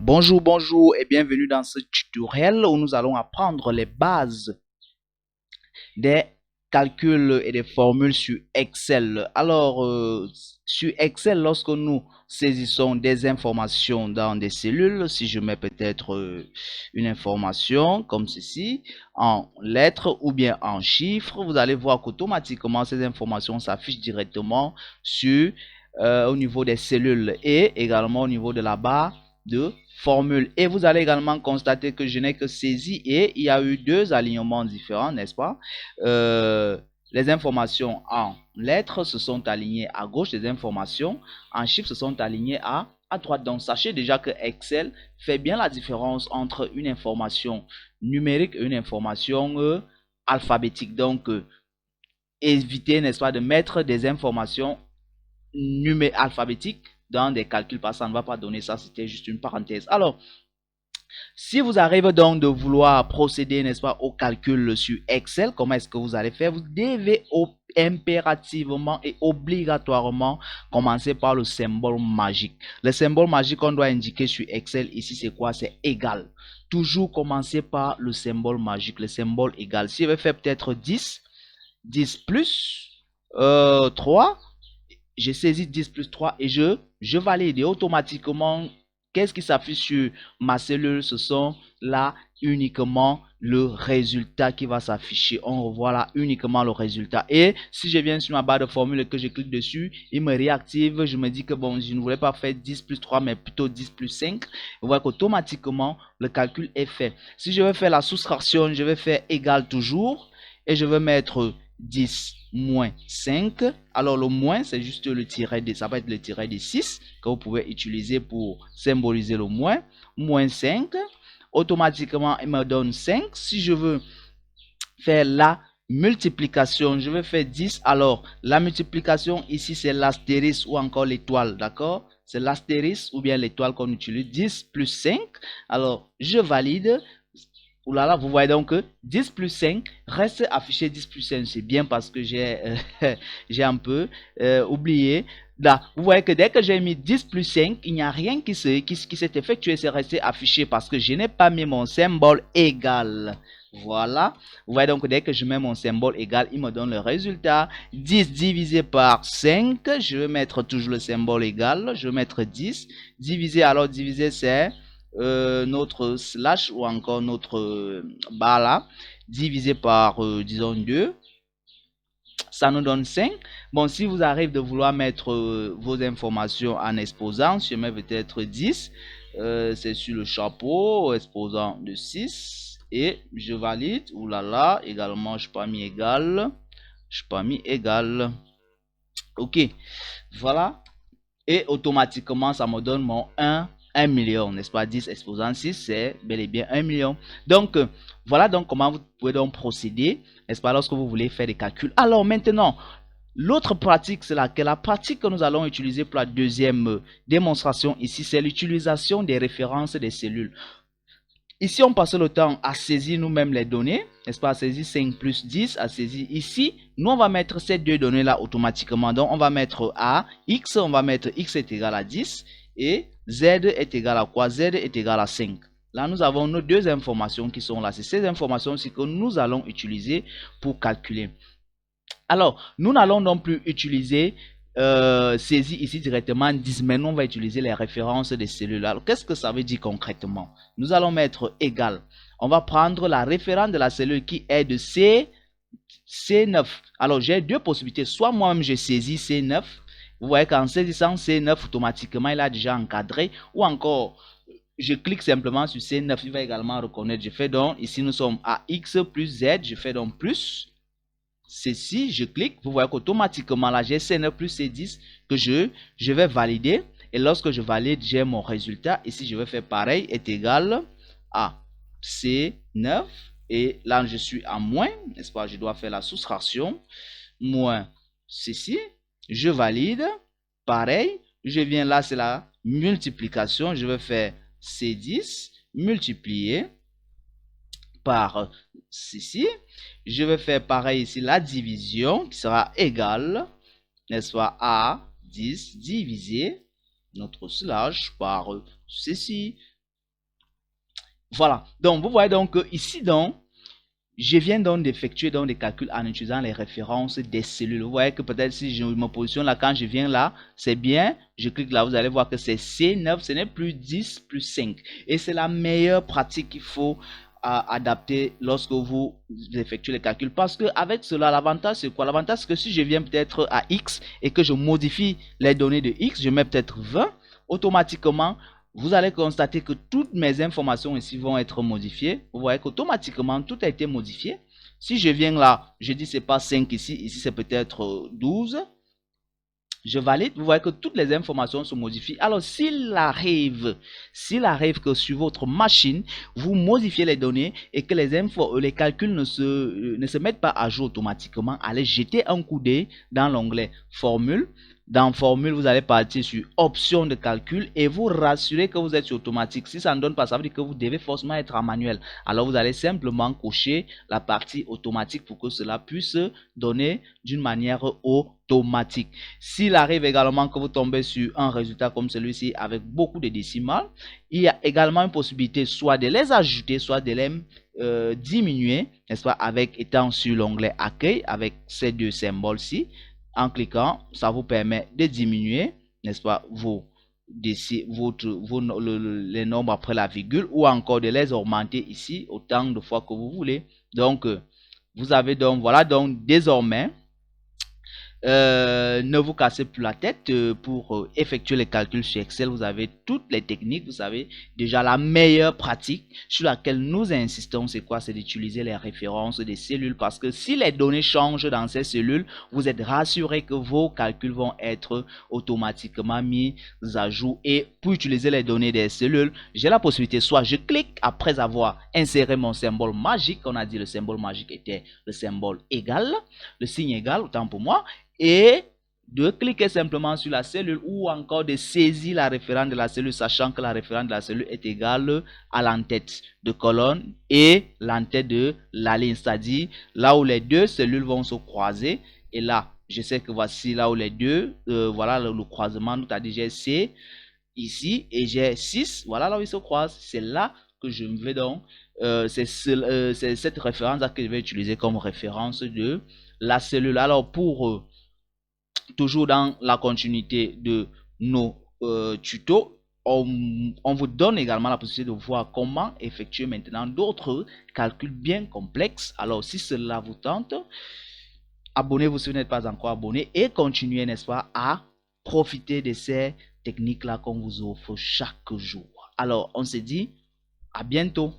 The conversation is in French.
Bonjour et bienvenue dans ce tutoriel où nous allons apprendre les bases des calculs et des formules sur Excel. Alors, sur Excel, lorsque nous saisissons des informations dans des cellules, si je mets peut-être une information comme ceci, en lettres ou bien en chiffres, vous allez voir qu'automatiquement ces informations s'affichent directement sur au niveau des cellules et également au niveau de la barre de formule. Et vous allez également constater que je n'ai que saisi et il y a eu deux alignements différents, n'est-ce pas? Les informations en lettres se sont alignées à gauche, les informations en chiffres se sont alignées à droite. Donc, sachez déjà que Excel fait bien la différence entre une information numérique et une information alphabétique. Donc, évitez, n'est-ce pas, de mettre des informations alphabétiques dans des calculs parce que ça ne va pas donner ça, c'était juste une parenthèse. Alors, si vous arrivez donc de vouloir procéder, n'est-ce pas, au calcul sur Excel, comment est-ce que vous allez faire? Vous devez impérativement et obligatoirement commencer par le symbole magique. Le symbole magique qu'on doit indiquer sur Excel ici, c'est quoi? C'est égal. Toujours commencer par le symbole magique, le symbole égal. Si je vais faire peut-être 10 plus 3, je saisis 10 plus 3 et je valide. Et automatiquement, qu'est-ce qui s'affiche sur ma cellule? Ce sont là uniquement le résultat qui va s'afficher. On revoit là uniquement le résultat. Et si je viens sur ma barre de formule et que je clique dessus, il me réactive. Je me dis que bon, je ne voulais pas faire 10 plus 3, mais plutôt 10 plus 5. Vous voyez qu'automatiquement, le calcul est fait. Si je veux faire la soustraction, je vais faire égal toujours. Et je vais mettre 10 moins 5. Alors le moins, c'est juste le tiret de, ça va être le tiret de 6 que vous pouvez utiliser pour symboliser le moins. Moins 5. Automatiquement, il me donne 5. Si je veux faire la multiplication, je vais faire 10. Alors, la multiplication ici, c'est l'astérisque ou encore l'étoile, d'accord? C'est l'astérisque ou bien l'étoile qu'on utilise. 10 plus 5. Alors, je valide. Oulala, vous voyez donc que 10 plus 5 reste affiché 10 plus 5. C'est bien parce que j'ai un peu oublié. Là, vous voyez que dès que j'ai mis 10 plus 5, il n'y a rien qui s'est effectué, c'est resté affiché parce que je n'ai pas mis mon symbole égal. Voilà. Vous voyez donc dès que je mets mon symbole égal, il me donne le résultat. 10 divisé par 5. Je vais mettre toujours le symbole égal. Je vais mettre 10. Divisé, alors divisé c'est notre slash ou encore notre barre là, divisé par disons 2, ça nous donne 5. Bon, si vous arrivez de vouloir mettre vos informations en exposant, je mets peut-être 10, c'est sur le chapeau, exposant de 6, et je valide. Oulala, également, je n'ai pas mis égal, ok, voilà, et automatiquement, ça me donne mon 1 million, n'est-ce pas? 10 exposant 6, c'est bel et bien 1 million. Donc, voilà donc comment vous pouvez donc procéder, n'est-ce pas, lorsque vous voulez faire des calculs. Alors maintenant, l'autre pratique, c'est laquelle? La pratique que nous allons utiliser pour la deuxième démonstration ici, c'est l'utilisation des références des cellules. Ici, on passe le temps à saisir nous-mêmes les données, n'est-ce pas? À saisir 5 plus 10, à saisir ici. Nous, on va mettre ces deux données-là automatiquement. Donc, on va mettre à x, on va mettre x est égal à 10 et z est égal à quoi? Z est égal à 5. Là, nous avons nos deux informations qui sont là. C'est ces informations-ci que nous allons utiliser pour calculer. Alors, nous n'allons non plus utiliser saisir ici directement 10, mais nous on va utiliser les références des cellules. Alors, qu'est-ce que ça veut dire concrètement? Nous allons mettre égal. On va prendre la référence de la cellule qui est de C9. Alors, j'ai deux possibilités. Soit moi-même, je saisis C9. Vous voyez qu'en saisissant C9, automatiquement, il a déjà encadré. Ou encore, je clique simplement sur C9. Il va également reconnaître. Je fais donc, ici, nous sommes à X plus Z. Je fais donc plus. Ceci, je clique, vous voyez qu'automatiquement là j'ai C9 plus C10 que je vais valider. Et lorsque je valide, j'ai mon résultat. Ici, je vais faire pareil, est égal à C9. Et là, je suis à moins, n'est-ce pas? Je dois faire la soustraction. Moins ceci. Je valide. Pareil, je viens là, c'est la multiplication. Je vais faire C10 multiplié par ceci. Je vais faire pareil ici la division qui sera égale, n'est-ce pas, à 10 divisé notre slash par ceci Voilà. Donc, vous voyez donc ici, donc, je viens donc d'effectuer donc des calculs en utilisant les références des cellules. Vous voyez que peut-être si je me positionne là, quand je viens là, c'est bien. Je clique là, vous allez voir que c'est C9, ce n'est plus 10 plus 5. Et c'est la meilleure pratique qu'il faut adapter lorsque vous effectuez les calculs. Parce que avec cela, l'avantage c'est quoi? L'avantage c'est que si je viens peut-être à X et que je modifie les données de X, je mets peut-être 20, automatiquement, vous allez constater que toutes mes informations ici vont être modifiées. Vous voyez qu'automatiquement, tout a été modifié. Si je viens là, je dis c'est pas 5 ici, ici c'est peut-être 12. Je valide, vous voyez que toutes les informations se modifient. Alors, s'il arrive que sur votre machine, vous modifiez les données et que les calculs ne se mettent pas à jour automatiquement, allez jeter un coup d'œil dans l'onglet Formule. Dans Formule, vous allez partir sur Options de calcul et vous rassurer que vous êtes sur automatique. Si ça ne donne pas, ça veut dire que vous devez forcément être en manuel. Alors, vous allez simplement cocher la partie automatique pour que cela puisse donner d'une manière automatique. S'il arrive également que vous tombez sur un résultat comme celui-ci avec beaucoup de décimales, il y a également une possibilité soit de les ajouter, soit de les diminuer, n'est-ce pas, avec étant sur l'onglet Accueil avec ces deux symboles-ci. En cliquant, ça vous permet de diminuer, n'est-ce pas, les nombres après la virgule ou encore de les augmenter ici autant de fois que vous voulez. Donc, vous avez donc, voilà, donc désormais, ne vous cassez plus la tête pour effectuer les calculs sur Excel. Vous avez toutes les techniques. Vous savez déjà la meilleure pratique sur laquelle nous insistons, c'est quoi? C'est d'utiliser les références des cellules parce que si les données changent dans ces cellules, vous êtes rassuré que vos calculs vont être automatiquement mis à jour. Et pour utiliser les données des cellules, j'ai la possibilité, soit je clique après avoir inséré mon symbole magique. On a dit le symbole magique était le symbole égal, le signe égal, autant pour moi, et de cliquer simplement sur la cellule ou encore de saisir la référence de la cellule, sachant que la référence de la cellule est égale à l'entête de colonne et l'entête de la ligne, c'est-à-dire là où les deux cellules vont se croiser. Et là, je sais que voici là où les deux, voilà le croisement, nous a dit j'ai C ici et j'ai 6, voilà là où ils se croisent. C'est là que je vais donc, c'est cette référence là que je vais utiliser comme référence de la cellule. Alors pour toujours dans la continuité de nos tutos, on vous donne également la possibilité de voir comment effectuer maintenant d'autres calculs bien complexes. Alors si cela vous tente, abonnez-vous si vous n'êtes pas encore abonné et continuez, n'est-ce pas, à profiter de ces techniques-là qu'on vous offre chaque jour. Alors on se dit à bientôt.